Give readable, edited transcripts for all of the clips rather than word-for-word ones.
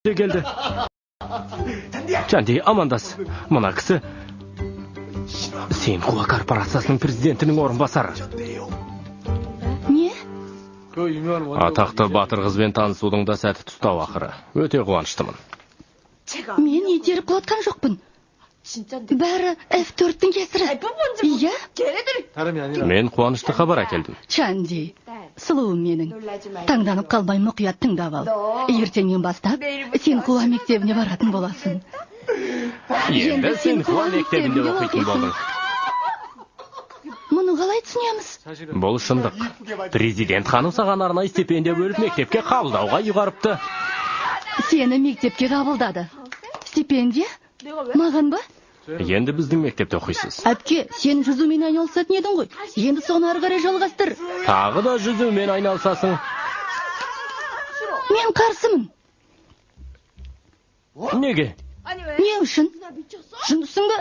келді. Чанди, амандас. Мына кісі Синхуа корпорациясының президентінің орынбасары. Не? Атақты батыр қызбен танысудың да сәті тұстау ақыры. Өте қуаныштымын. Мен етеріп құлатқан жоқпын. Бәрі F4-тің кесірі. Иә? Мен қуанышты хабар әкелдім. Чанди, сұлуым менің. Таңданып қалмай мұқият тыңдап ал. Ертеңнен бастап Синхуа мектебіне баратын боласың. Енді Синхуа мектебінде оқитын болдың. Мұны қалай түсінеміз? Бұл шындық. Президент ханым саған арнайы стипендия бөліп мектепке қабылдауға ұйғарыпты. Сені мектепке қабылдады. Стипендия? Маған ба? Енді біздің мектепте оқисыз. Әпке, сен жүзумен айналысатын едің ғой. Енді соны ары қарай жалғастыр. Тағы да жүзумен айналысасың. Мен қарсымын. Неге? Не үшін? Жындысың ба?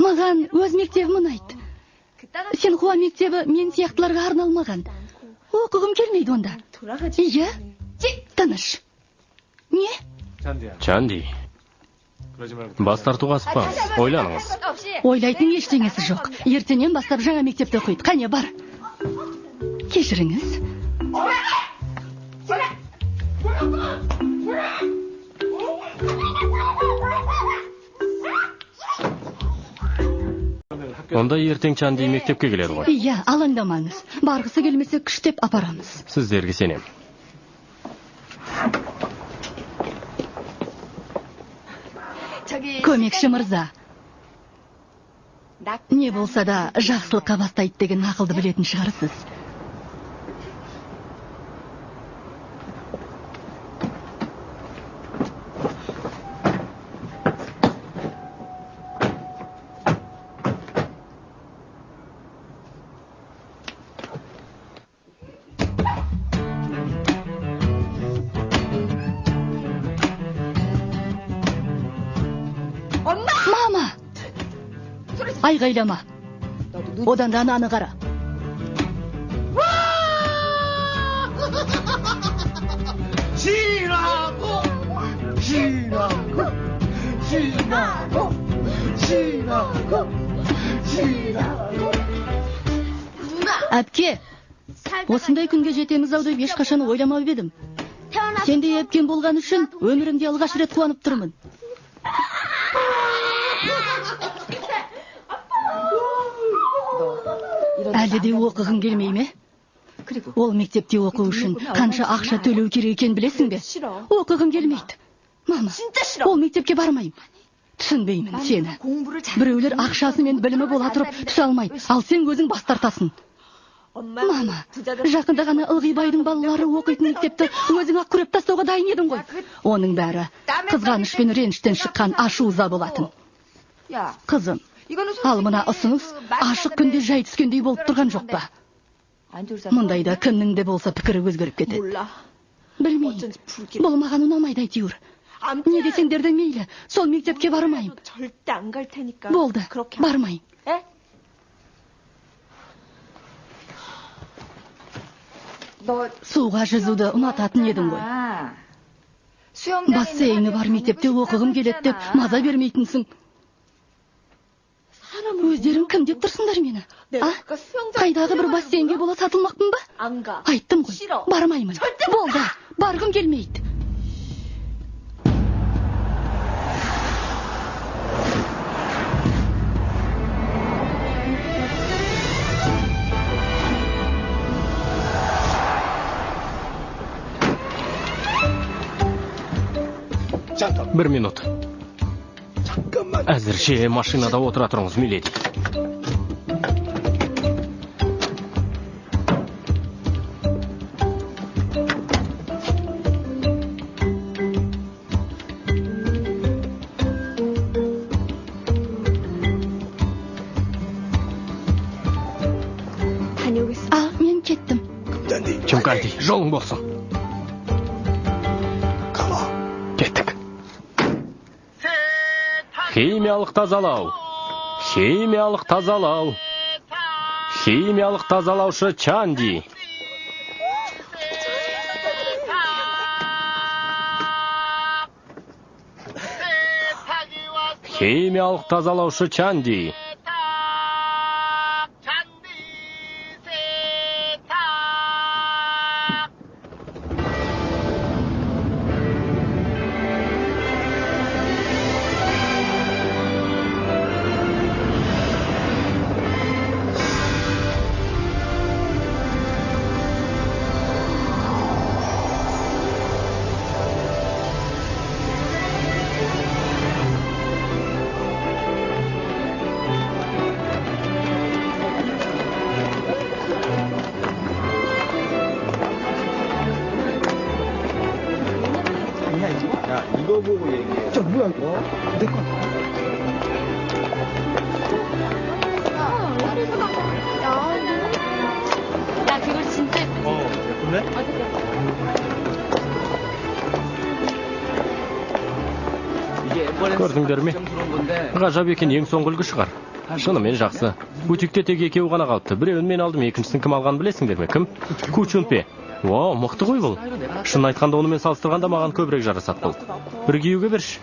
Маған өз мектебім ұнайды. Синхуа мектебі мен сияқтыларға арналмаған. Оқығым келмейді онда. Иә? Тыныш. Не? Чанди, бас тартуға асықпаңыз, ойланыңыз. Ойлайтын ештеңесі жоқ. Ертеңнен бастап жаңа мектепте оқиды. Қане бар. Кешіріңіз. Онда ертең Чанди мектепке келеді ғой. Иә, алаңдамаңыз. Барғысы келмесе күштеп апарамыз. Сіздерге сенем. Көмекші мырза. Не болса да жақсылыққа бастайды деген ақылды білетін шығарсыз. Мама! Айғайлама. Одан да ананы қара. Әпке, осындай күнге жетеміз-ау деп ешқашан ойламап едім. Сендей әпкем болған үшін өмірімде алғаш рет қуанып тұрмын. Әлі де оқығың келмей ме? Ол мектепте оқу үшін қанша ақша төлеу керек екенін білесің бе? Оқығың келмейді. Мама, ол мектепке бармайым. Түсінбеймін сені. Біреулер ақшасы мен білімі бола тұрып түсе алмайды, ал сен өзің бас тартасың. Мама, жақында ғана ылғи байдың балалары оқитын мектепті өзің ақ күреп тастауға дайын едің ғой. Оның бәрі қызғаныш пен реніштен шыққан ашу-ыза болатын. Қызым, ал мына ұсыныс ашық күнде жай түскендей болып тұрған жоқ па? Мұндайда кімнің де болса пікірі өзгеріп кетеді. Білмеймін, бұл маған ұнамайды әйтеуір. Не десеңдер де мейлі, сол мектепке бармайым. Болды, бармайым. Суға жүзуді ұнататын едің ғой. Бассейні бар мектепте оқығым келеді деп маза бермейтінсің. Өздерің кім деп тұрсыңдар мені? Қайдағы бір бассейнге бола сатылмақпын ба? Айттым ғой, бармаймын. Болды, барғым келмейді. Бір минут. Әзірше машинада отыра тұрыңыз, миледи. Ал, мен кеттім. Чумканди, жолың болсын. Кеттік. Химиялық тазалау. Химиялық тазалау. Химиялық тазалаушы Чанди. Химиялық тазалаушы Чанди. 야, 이거 보고 얘기해. 뭐야, 이거? 내 거. 야, 그걸 진짜 예쁘지? 예쁜데? 이게 Көрдіңдер ме? Ғажап екен, ең соңғы үлгі шығар. Шынымен жақсы. Бутикте тек екеуі ғана қалыпты. Біреуін мен алдым, екіншісін кім алғанын білесіңдер ме? Кім? Кучунпе. Вау, мықты ғой бұл. Шын айтқанда онымен салыстырғанда маған көбірек жарасады бұл. Bir киюге берші.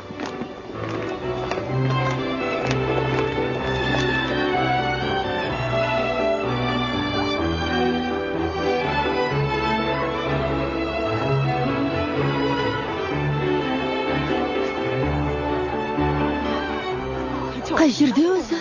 Қай жерде өзі?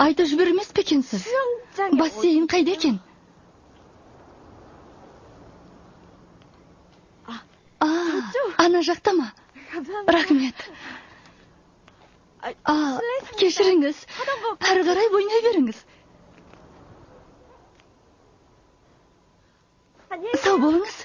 Айтып жібермес пе екенсіз? Бассейн қайда екен? Ана жақта ма? Рахмет. Кешіріңіз. Әрі қарай ойнай беріңіз. Сау болыңыз.